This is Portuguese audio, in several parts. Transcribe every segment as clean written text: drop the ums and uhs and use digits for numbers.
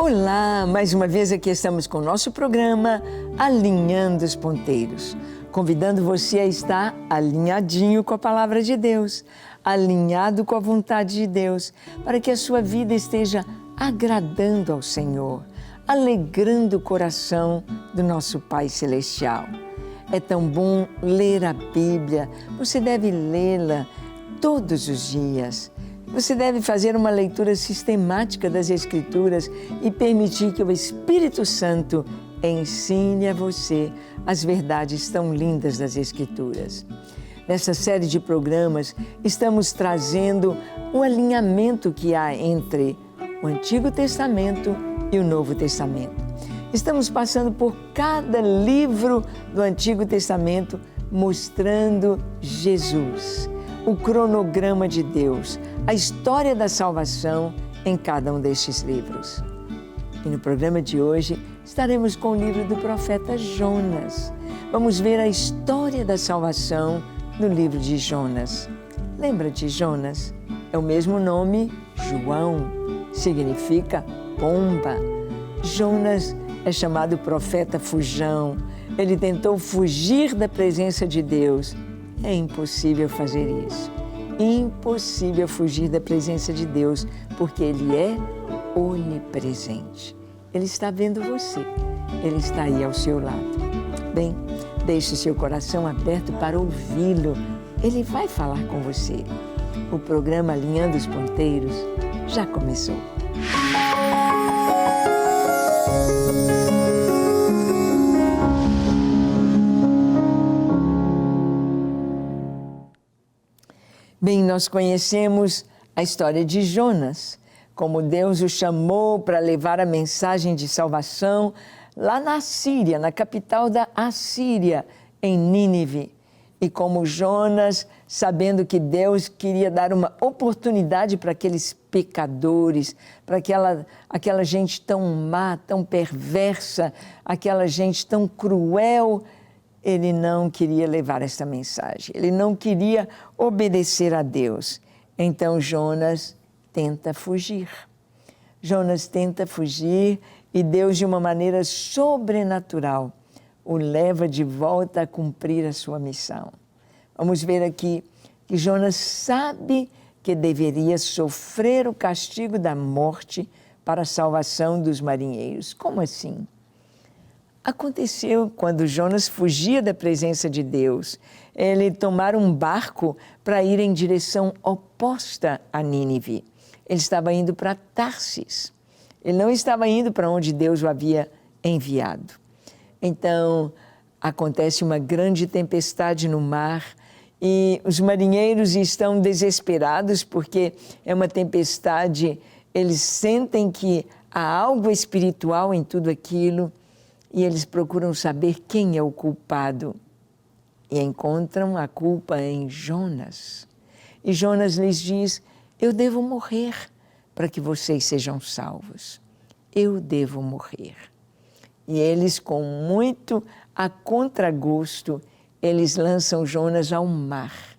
Olá, mais uma vez aqui estamos com o nosso programa Alinhando os Ponteiros, convidando você a estar alinhadinho com a Palavra de Deus, alinhado com a vontade de Deus, para que a sua vida esteja agradando ao Senhor, alegrando o coração do nosso Pai Celestial. É tão bom ler a Bíblia, você deve lê-la todos os dias. Você deve fazer uma leitura sistemática das Escrituras e permitir que o Espírito Santo ensine a você as verdades tão lindas das Escrituras. Nessa série de programas, estamos trazendo o alinhamento que há entre o Antigo Testamento e o Novo Testamento. Estamos passando por cada livro do Antigo Testamento, mostrando Jesus, o cronograma de Deus, a história da salvação em cada um destes livros. E no programa de hoje estaremos com o livro do profeta Jonas. Vamos ver a história da salvação no livro de Jonas. Lembra de Jonas? É o mesmo nome, João, significa pomba. Jonas é chamado profeta fujão. Ele tentou fugir da presença de Deus. É impossível fazer isso. Impossível fugir da presença de Deus, porque Ele é onipresente. Ele está vendo você. Ele está aí ao seu lado. Bem, deixe seu coração aberto para ouvi-lo. Ele vai falar com você. O programa Alinhando os Ponteiros já começou. Bem, nós conhecemos a história de Jonas, como Deus o chamou para levar a mensagem de salvação lá na Síria, na capital da Assíria, em Nínive. E como Jonas, sabendo que Deus queria dar uma oportunidade para aqueles pecadores, para aquela gente tão má, tão perversa, aquela gente tão cruel, ele não queria levar esta mensagem, ele não queria obedecer a Deus. Então Jonas tenta fugir. Jonas tenta fugir e Deus, de uma maneira sobrenatural, o leva de volta a cumprir a sua missão. Vamos ver aqui que Jonas sabe que deveria sofrer o castigo da morte para a salvação dos marinheiros. Como assim? Aconteceu quando Jonas fugia da presença de Deus. Ele tomara um barco para ir em direção oposta a Nínive. Ele estava indo para Tarsis. Ele não estava indo para onde Deus o havia enviado. Então, acontece uma grande tempestade no mar e os marinheiros estão desesperados porque é uma tempestade. Eles sentem que há algo espiritual em tudo aquilo. E eles procuram saber quem é o culpado. E encontram a culpa em Jonas. E Jonas lhes diz: eu devo morrer para que vocês sejam salvos. Eu devo morrer. E eles, com muito a contragosto, eles lançam Jonas ao mar.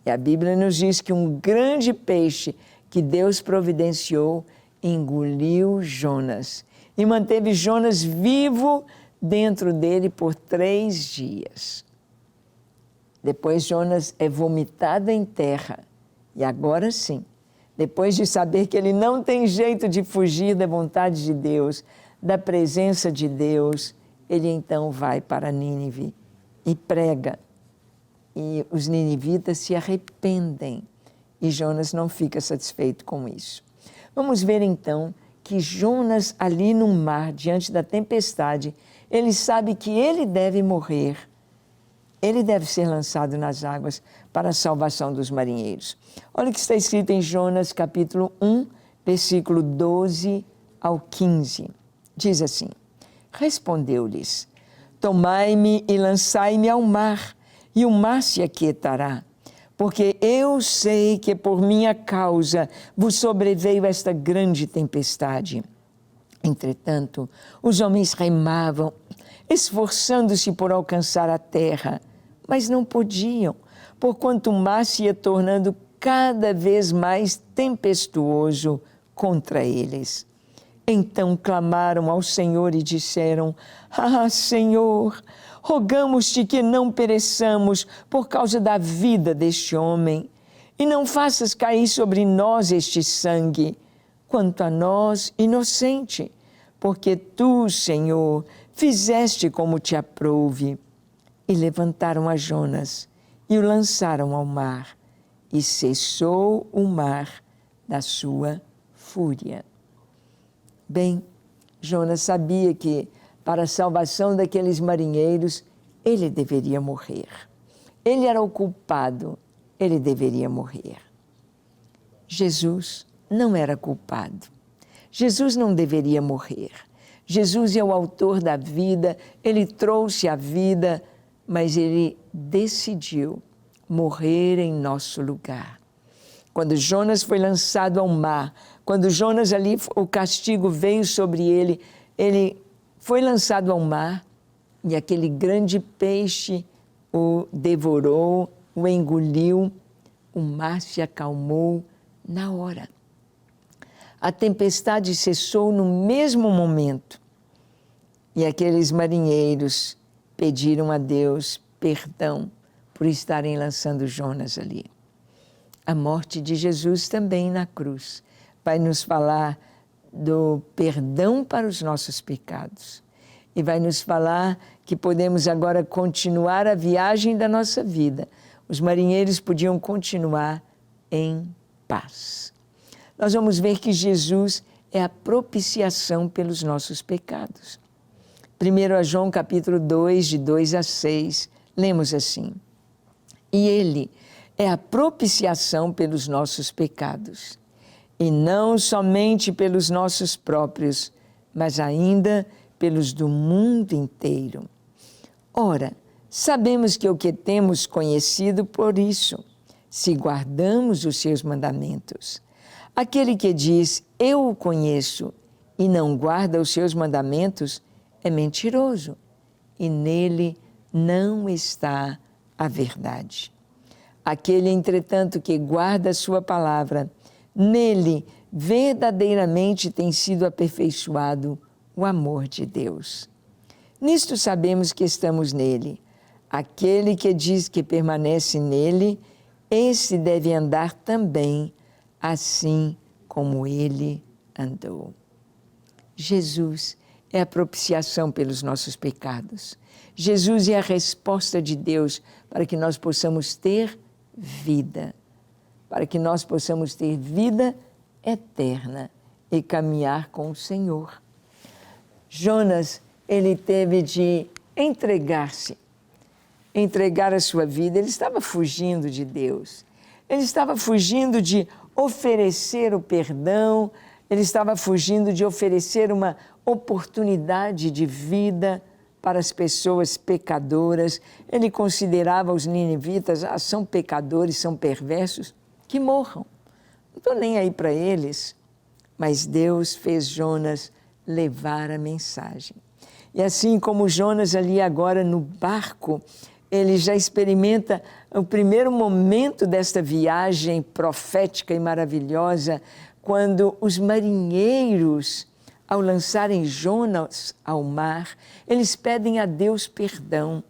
E a Bíblia nos diz que um grande peixe que Deus providenciou engoliu Jonas. E manteve Jonas vivo dentro dele por 3 dias. Depois Jonas é vomitado em terra. E agora sim, depois de saber que ele não tem jeito de fugir da vontade de Deus, da presença de Deus, ele então vai para Nínive e prega. E os ninivitas se arrependem. E Jonas não fica satisfeito com isso. Vamos ver então que Jonas, ali no mar, diante da tempestade, ele sabe que ele deve morrer. Ele deve ser lançado nas águas para a salvação dos marinheiros. Olha o que está escrito em Jonas, capítulo 1, versículo 12 ao 15. Diz assim: respondeu-lhes: tomai-me e lançai-me ao mar, e o mar se aquietará. Porque eu sei que por minha causa vos sobreveio esta grande tempestade. Entretanto, os homens remavam, esforçando-se por alcançar a terra, mas não podiam, porquanto o mar se ia tornando cada vez mais tempestuoso contra eles. Então clamaram ao Senhor e disseram: Ah, Senhor, rogamos-te que não pereçamos por causa da vida deste homem, e não faças cair sobre nós este sangue, quanto a nós, inocente, porque tu, Senhor, fizeste como te aprouve. E levantaram a Jonas e o lançaram ao mar, e cessou o mar da sua fúria. Bem, Jonas sabia que, para a salvação daqueles marinheiros, ele deveria morrer. Ele era o culpado, ele deveria morrer. Jesus não era culpado. Jesus não deveria morrer. Jesus é o autor da vida, ele trouxe a vida, mas ele decidiu morrer em nosso lugar. Quando Jonas foi lançado ao mar, quando Jonas ali, o castigo veio sobre ele, ele foi lançado ao mar e aquele grande peixe o devorou, o engoliu, o mar se acalmou na hora. A tempestade cessou no mesmo momento e aqueles marinheiros pediram a Deus perdão por estarem lançando Jonas ali. A morte de Jesus também na cruz vai nos falar do perdão para os nossos pecados e vai nos falar que podemos agora continuar a viagem da nossa vida. Os marinheiros podiam continuar em paz. Nós vamos ver que Jesus é a propiciação pelos nossos pecados. 1 João capítulo 2, de 2 a 6, lemos assim: E ele é a propiciação pelos nossos pecados, e não somente pelos nossos próprios, mas ainda pelos do mundo inteiro. Ora, sabemos que o que temos conhecido por isso, se guardamos os seus mandamentos. Aquele que diz, eu o conheço, e não guarda os seus mandamentos, é mentiroso, e nele não está a verdade. Aquele, entretanto, que guarda a sua palavra, nele verdadeiramente tem sido aperfeiçoado o amor de Deus. Nisto sabemos que estamos nele. Aquele que diz que permanece nele, esse deve andar também assim como ele andou. Jesus é a propiciação pelos nossos pecados. Jesus é a resposta de Deus para que nós possamos ter vida, para que nós possamos ter vida eterna e caminhar com o Senhor. Jonas, ele teve de entregar-se, entregar a sua vida. Ele estava fugindo de Deus, ele estava fugindo de oferecer o perdão, ele estava fugindo de oferecer uma oportunidade de vida para as pessoas pecadoras. Ele considerava os ninivitas, são pecadores, são perversos, que morram. Não estou nem aí para eles. Mas Deus fez Jonas levar a mensagem. E assim como Jonas ali agora no barco, ele já experimenta o primeiro momento desta viagem profética e maravilhosa, quando os marinheiros, ao lançarem Jonas ao mar, eles pedem a Deus perdão.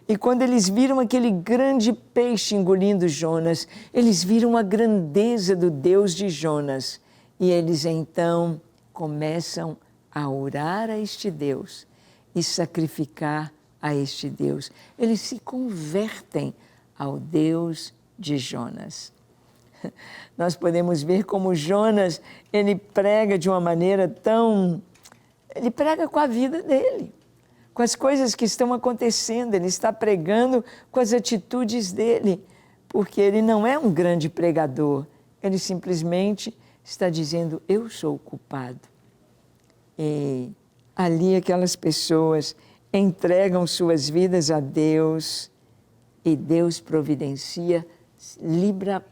E quando eles viram aquele grande peixe engolindo Jonas, eles viram a grandeza do Deus de Jonas. E eles então começam a orar a este Deus e sacrificar a este Deus. Eles se convertem ao Deus de Jonas. Nós podemos ver como Jonas, ele prega de uma maneira tão... Ele prega com a vida dele, com as coisas que estão acontecendo. Ele está pregando com as atitudes dele, porque ele não é um grande pregador. Ele simplesmente está dizendo, eu sou o culpado. E ali aquelas pessoas entregam suas vidas a Deus e Deus providencia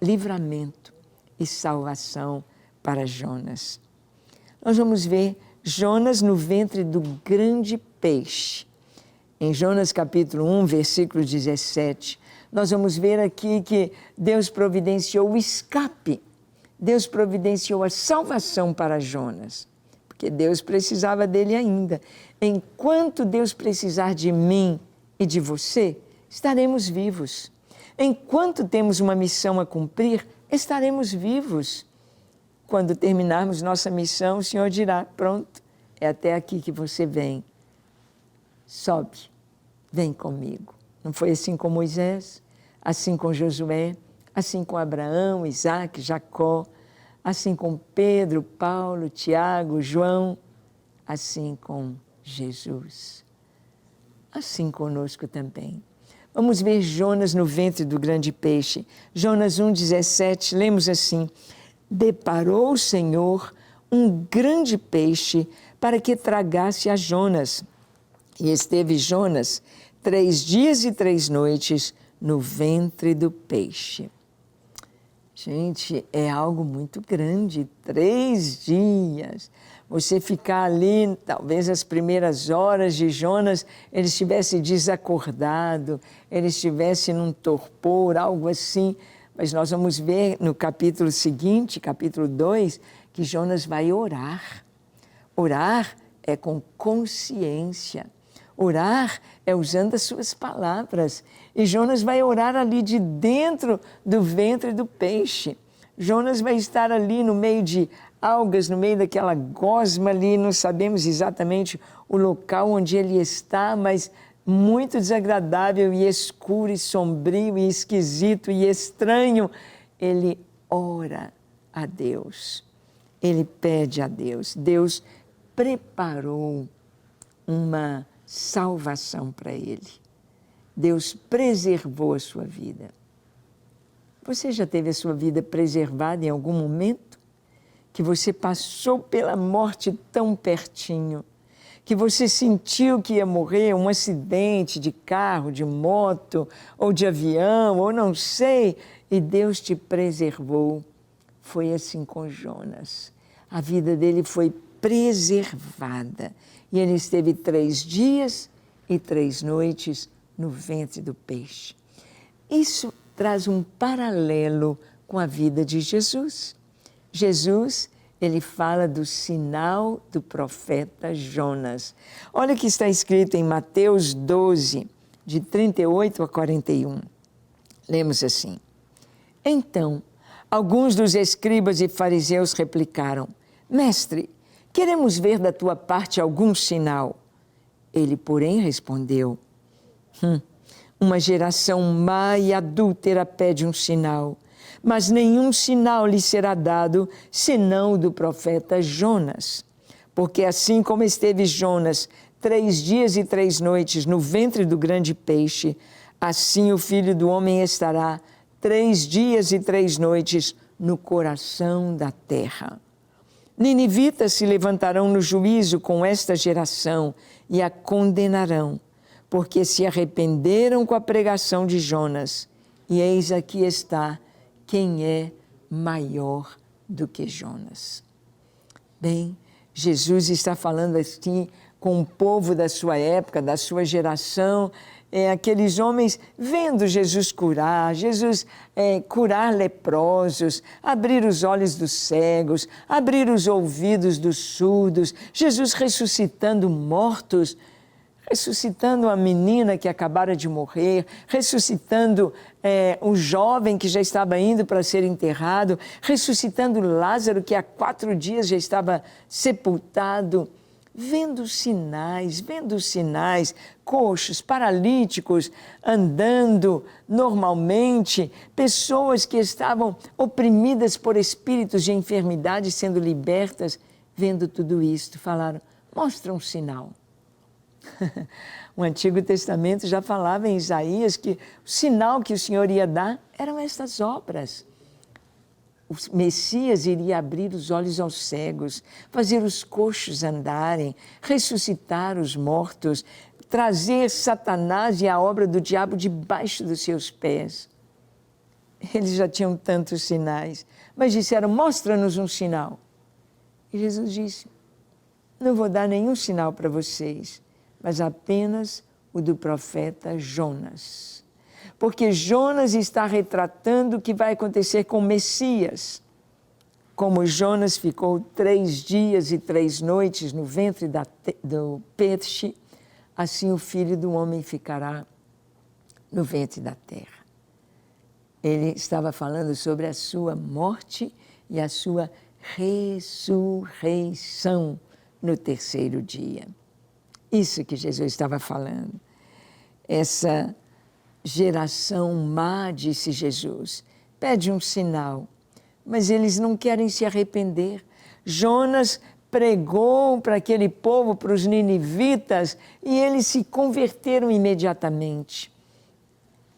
livramento e salvação para Jonas. Nós vamos ver Jonas no ventre do grande peixe. Em Jonas capítulo 1, versículo 17, nós vamos ver aqui que Deus providenciou o escape, Deus providenciou a salvação para Jonas. porque Deus precisava dele ainda. Enquanto Deus precisar de mim e de você, estaremos vivos. Enquanto temos uma missão a cumprir, estaremos vivos. Quando terminarmos nossa missão, o Senhor dirá, pronto, é até aqui que você vem. Sobe, vem comigo. Não foi assim com Moisés, assim com Josué, assim com Abraão, Isaac, Jacó, assim com Pedro, Paulo, Tiago, João, assim com Jesus. Assim conosco também. Vamos ver Jonas no ventre do grande peixe. Jonas 1,17, lemos assim: deparou o Senhor um grande peixe para que tragasse a Jonas. E esteve Jonas 3 dias e 3 noites no ventre do peixe. Gente, é algo muito grande, 3 dias. Você ficar ali, talvez as primeiras horas de Jonas, ele estivesse desacordado, ele estivesse num torpor, algo assim. Mas nós vamos ver no capítulo seguinte, capítulo 2, que Jonas vai orar. Orar é com consciência. Orar é usando as suas palavras. E Jonas vai orar ali de dentro do ventre do peixe. Jonas vai estar ali no meio de algas, no meio daquela gosma ali, não sabemos exatamente o local onde ele está, mas muito desagradável e escuro e sombrio e esquisito e estranho. Ele ora a Deus, ele pede a Deus. Deus preparou uma salvação para ele. Deus preservou a sua vida. Você já teve a sua vida preservada em algum momento? Que você passou pela morte tão pertinho, que você sentiu que ia morrer, um acidente de carro, de moto, ou de avião, ou não sei, e Deus te preservou. Foi assim com Jonas. A vida dele foi preservada. E ele esteve 3 dias e 3 noites no ventre do peixe. Isso traz um paralelo com a vida de Jesus. Jesus, ele fala do sinal do profeta Jonas. Olha o que está escrito em Mateus 12, de 38 a 41. Lemos assim: então, alguns dos escribas e fariseus replicaram: mestre, queremos ver da tua parte algum sinal. Ele, porém, respondeu: uma geração má e adúltera pede um sinal, mas nenhum sinal lhe será dado, senão o do profeta Jonas. Porque assim como esteve Jonas 3 dias e 3 noites no ventre do grande peixe, assim o Filho do Homem estará 3 dias e 3 noites no coração da terra. Ninivitas se levantarão no juízo com esta geração e a condenarão, porque se arrependeram com a pregação de Jonas. E eis aqui está quem é maior do que Jonas. Bem, Jesus está falando assim com o povo da sua época, da sua geração, aqueles homens vendo Jesus curar, curar leprosos, abrir os olhos dos cegos, abrir os ouvidos dos surdos, Jesus ressuscitando mortos, ressuscitando a menina que acabara de morrer, ressuscitando o jovem que já estava indo para ser enterrado, ressuscitando Lázaro que há 4 dias já estava sepultado, vendo sinais, coxos, paralíticos, andando normalmente, pessoas que estavam oprimidas por espíritos de enfermidade sendo libertas, vendo tudo isto, falaram: mostra um sinal. O Antigo Testamento já falava em Isaías que o sinal que o Senhor ia dar eram estas obras. O Messias iria abrir os olhos aos cegos, fazer os coxos andarem, ressuscitar os mortos, trazer Satanás e a obra do diabo debaixo dos seus pés. Eles já tinham tantos sinais, mas disseram: mostra-nos um sinal. E Jesus disse: não vou dar nenhum sinal para vocês, mas apenas o do profeta Jonas. Porque Jonas está retratando o que vai acontecer com o Messias. Como Jonas ficou 3 dias e 3 noites no ventre do peixe, assim o Filho do Homem ficará no ventre da terra. Ele estava falando sobre a sua morte e a sua ressurreição no 3º dia. Isso que Jesus estava falando. Essa geração má, disse Jesus, pede um sinal, mas eles não querem se arrepender. Jonas pregou para aquele povo, para os ninivitas, e eles se converteram imediatamente.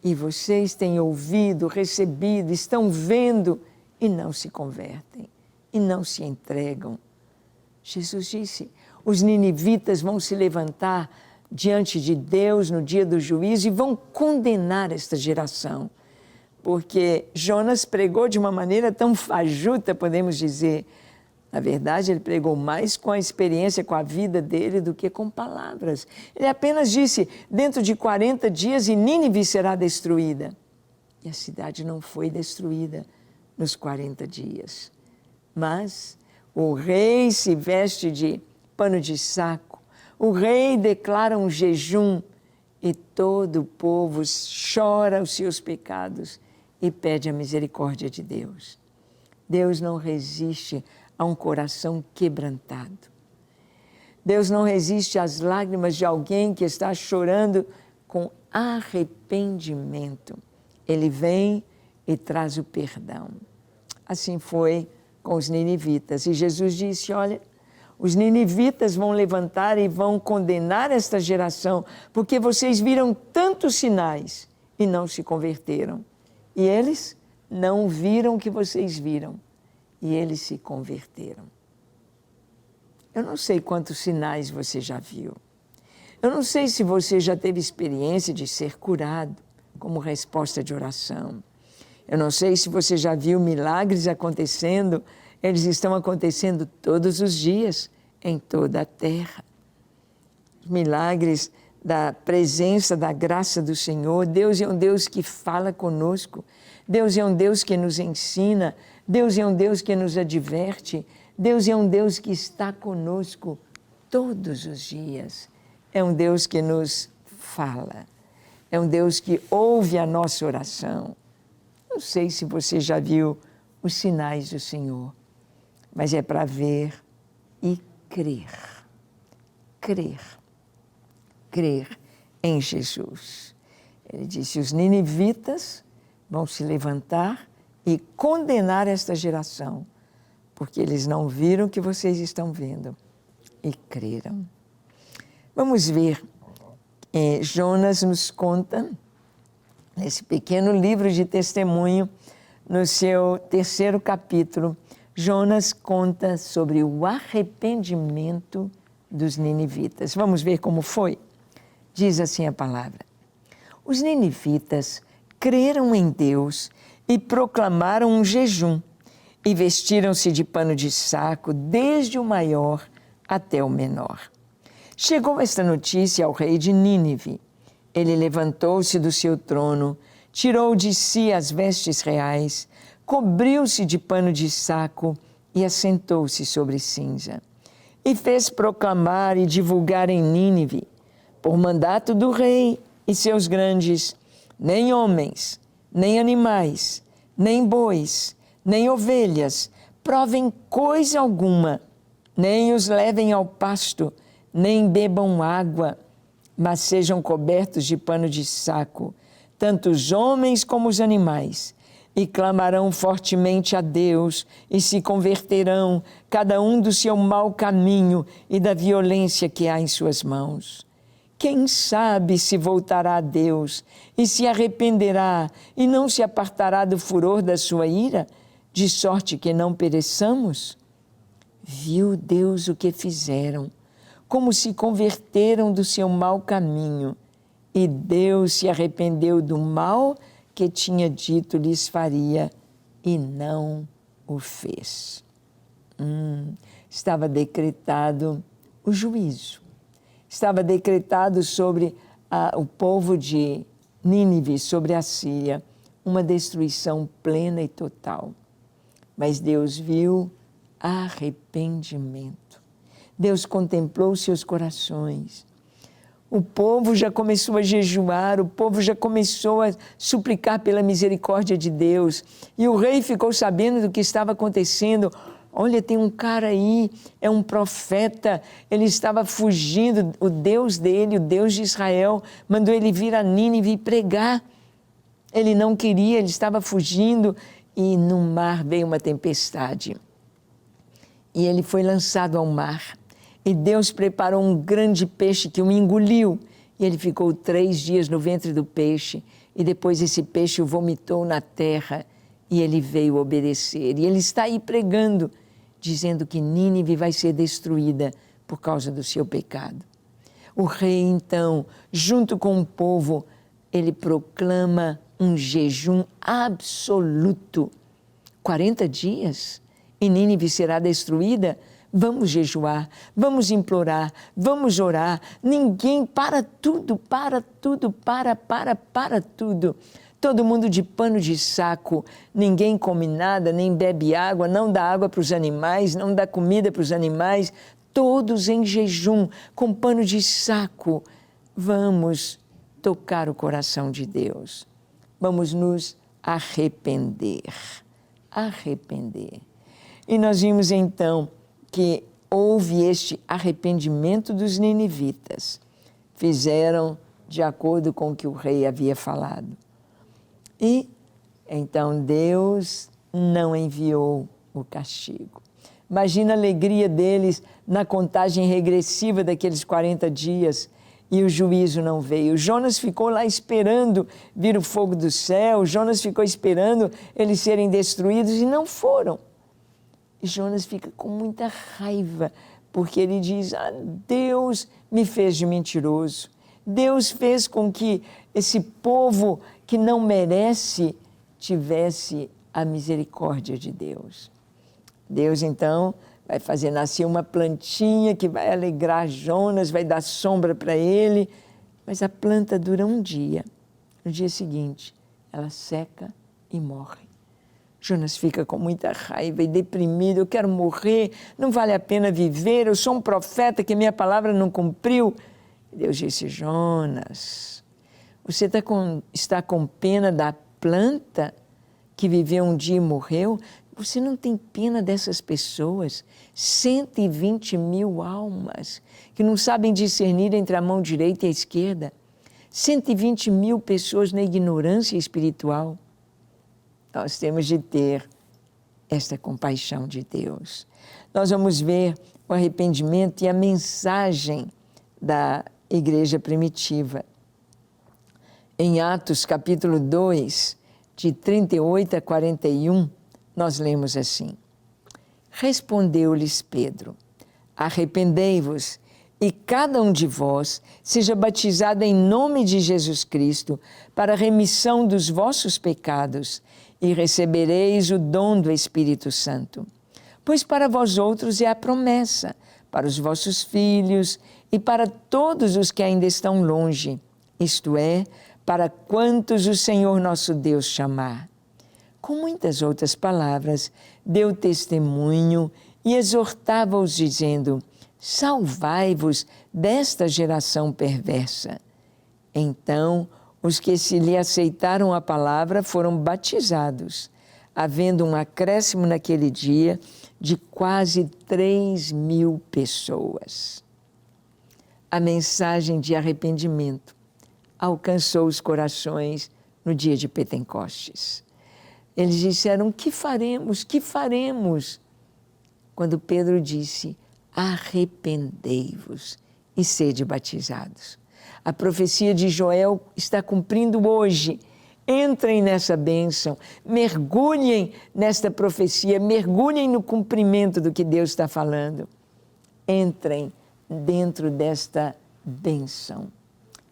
E vocês têm ouvido, recebido, estão vendo e não se convertem, e não se entregam. Jesus disse, os ninivitas vão se levantar diante de Deus no dia do juízo e vão condenar esta geração. Porque Jonas pregou de uma maneira tão fajuta, podemos dizer. Na verdade, ele pregou mais com a experiência, com a vida dele, do que com palavras. Ele apenas disse, dentro de 40 dias, e Nínive será destruída. E a cidade não foi destruída nos 40 dias. Mas o rei se veste de pano de saco, o rei declara um jejum e todo o povo chora os seus pecados e pede a misericórdia de Deus. Deus não resiste a um coração quebrantado. Deus não resiste às lágrimas de alguém que está chorando com arrependimento. Ele vem e traz o perdão. Assim foi com os ninivitas. E Jesus disse, olha, os ninivitas vão levantar e vão condenar esta geração, porque vocês viram tantos sinais e não se converteram. E eles não viram o que vocês viram. E eles se converteram. Eu não sei quantos sinais você já viu. Eu não sei se você já teve experiência de ser curado como resposta de oração. Eu não sei se você já viu milagres acontecendo. Eles estão acontecendo todos os dias em toda a terra. Milagres da presença, da graça do Senhor. Deus é um Deus que fala conosco. Deus é um Deus que nos ensina. Deus é um Deus que nos adverte. Deus é um Deus que está conosco todos os dias. É um Deus que nos fala. É um Deus que ouve a nossa oração. Não sei se você já viu os sinais do Senhor, mas é para ver e crer. Crer. Crer em Jesus. Ele disse, os ninivitas vão se levantar e condenar esta geração, porque eles não viram o que vocês estão vendo e creram. Vamos ver, Jonas nos conta, nesse pequeno livro de testemunho, no seu 3º capítulo, Jonas conta sobre o arrependimento dos ninivitas. Vamos ver como foi? Diz assim a palavra. Os ninivitas creram em Deus e proclamaram um jejum e vestiram-se de pano de saco, desde o maior até o menor. Chegou esta notícia ao rei de Nínive. Ele levantou-se do seu trono, tirou de si as vestes reais, cobriu-se de pano de saco e assentou-se sobre cinza. E fez proclamar e divulgar em Nínive, por mandato do rei e seus grandes, nem homens, nem animais, nem bois, nem ovelhas, provem coisa alguma, nem os levem ao pasto, nem bebam água, mas sejam cobertos de pano de saco, tanto os homens como os animais, e clamarão fortemente a Deus, e se converterão, cada um do seu mau caminho e da violência que há em suas mãos. Quem sabe se voltará a Deus e se arrependerá e não se apartará do furor da sua ira, de sorte que não pereçamos? Viu Deus o que fizeram, como se converteram do seu mau caminho, e Deus se arrependeu do mal que tinha dito lhes faria e não o fez. Estava decretado o juízo. Estava decretado sobre o povo de Nínive, sobre a Síria, uma destruição plena e total. Mas Deus viu arrependimento. Deus contemplou seus corações. O povo já começou a jejuar, o povo já começou a suplicar pela misericórdia de Deus. E o rei ficou sabendo do que estava acontecendo. Olha, tem um cara aí, é um profeta, ele estava fugindo, o Deus dele, o Deus de Israel, mandou ele vir a Nínive e pregar. Ele não queria, ele estava fugindo e no mar veio uma tempestade. E ele foi lançado ao mar. E Deus preparou um grande peixe que o engoliu. E ele ficou 3 dias no ventre do peixe. E depois esse peixe o vomitou na terra. E ele veio obedecer. E ele está aí pregando, dizendo que Nínive vai ser destruída por causa do seu pecado. O rei, então, junto com o povo, ele proclama um jejum absoluto. 40 dias e Nínive será destruída? Vamos jejuar, vamos implorar, vamos orar. Ninguém, para tudo. Todo mundo de pano de saco. Ninguém come nada, nem bebe água, não dá água para os animais, não dá comida para os animais. Todos em jejum, com pano de saco. Vamos tocar o coração de Deus. Vamos nos arrepender. Arrepender. E nós vimos então que houve este arrependimento dos ninivitas. Fizeram de acordo com o que o rei havia falado. E então Deus não enviou o castigo. Imagina a alegria deles na contagem regressiva daqueles 40 dias e o juízo não veio. Jonas ficou lá esperando vir o fogo do céu, Jonas ficou esperando eles serem destruídos e não foram. E Jonas fica com muita raiva, porque ele diz, Deus me fez de mentiroso. Deus fez com que esse povo que não merece tivesse a misericórdia de Deus. Deus, então, vai fazer nascer uma plantinha que vai alegrar Jonas, vai dar sombra para ele, mas a planta dura um dia. No dia seguinte, ela seca e morre. Jonas fica com muita raiva e deprimido, eu quero morrer, não vale a pena viver, eu sou um profeta que minha palavra não cumpriu. Deus disse, Jonas, você está com pena da planta que viveu um dia e morreu? Você não tem pena dessas pessoas? 120 mil almas que não sabem discernir entre a mão direita e a esquerda. 120 mil pessoas na ignorância espiritual. Nós temos de ter esta compaixão de Deus. Nós vamos ver o arrependimento e a mensagem da igreja primitiva. Em Atos, capítulo 2, de 38 a 41, nós lemos assim. Respondeu-lhes Pedro, arrependei-vos e cada um de vós seja batizado em nome de Jesus Cristo para a remissão dos vossos pecados e recebereis o dom do Espírito Santo. Pois para vós outros é a promessa, para os vossos filhos e para todos os que ainda estão longe, isto é, para quantos o Senhor nosso Deus chamar. Com muitas outras palavras, deu testemunho e exortava-os dizendo, salvai-vos desta geração perversa. Então, os que se lhe aceitaram a palavra foram batizados, havendo um acréscimo naquele dia de quase 3.000 pessoas. A mensagem de arrependimento alcançou os corações no dia de Pentecostes. Eles disseram, que faremos? Que faremos? Quando Pedro disse, arrependei-vos e sede batizados. A profecia de Joel está cumprindo hoje. Entrem nessa bênção, mergulhem nesta profecia, mergulhem no cumprimento do que Deus está falando. Entrem dentro desta bênção.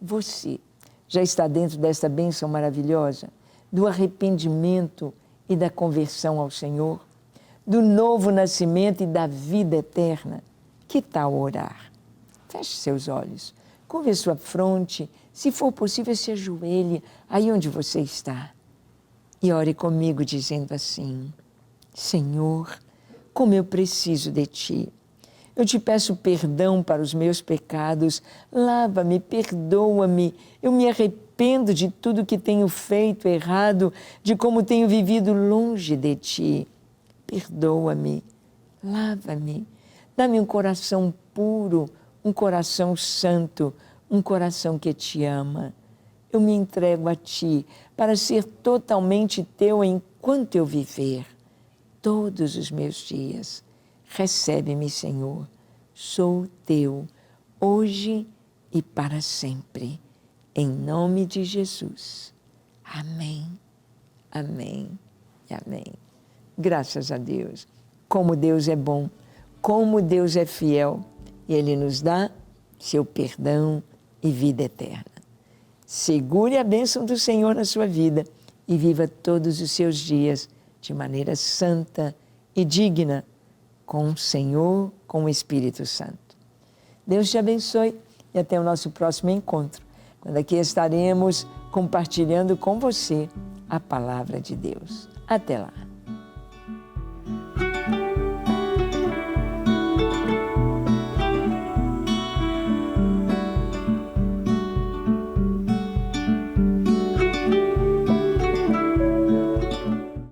Você já está dentro desta bênção maravilhosa? Do arrependimento e da conversão ao Senhor? Do novo nascimento e da vida eterna? Que tal orar? Feche seus olhos. Curve a sua fronte, se for possível, se ajoelhe aí onde você está. E ore comigo dizendo assim, Senhor, como eu preciso de Ti. Eu te peço perdão para os meus pecados. Lava-me, perdoa-me. Eu me arrependo de tudo que tenho feito errado, de como tenho vivido longe de Ti. Perdoa-me, lava-me. Dá-me um coração puro, um coração santo, um coração que Te ama. Eu me entrego a Ti para ser totalmente Teu enquanto eu viver. Todos os meus dias. Recebe-me, Senhor. Sou Teu, hoje e para sempre. Em nome de Jesus. Amém, amém e amém. Graças a Deus. Como Deus é bom, como Deus é fiel. E Ele nos dá seu perdão e vida eterna. Segure a bênção do Senhor na sua vida e viva todos os seus dias de maneira santa e digna, com o Senhor, com o Espírito Santo. Deus te abençoe e até o nosso próximo encontro, quando aqui estaremos compartilhando com você a palavra de Deus. Até lá.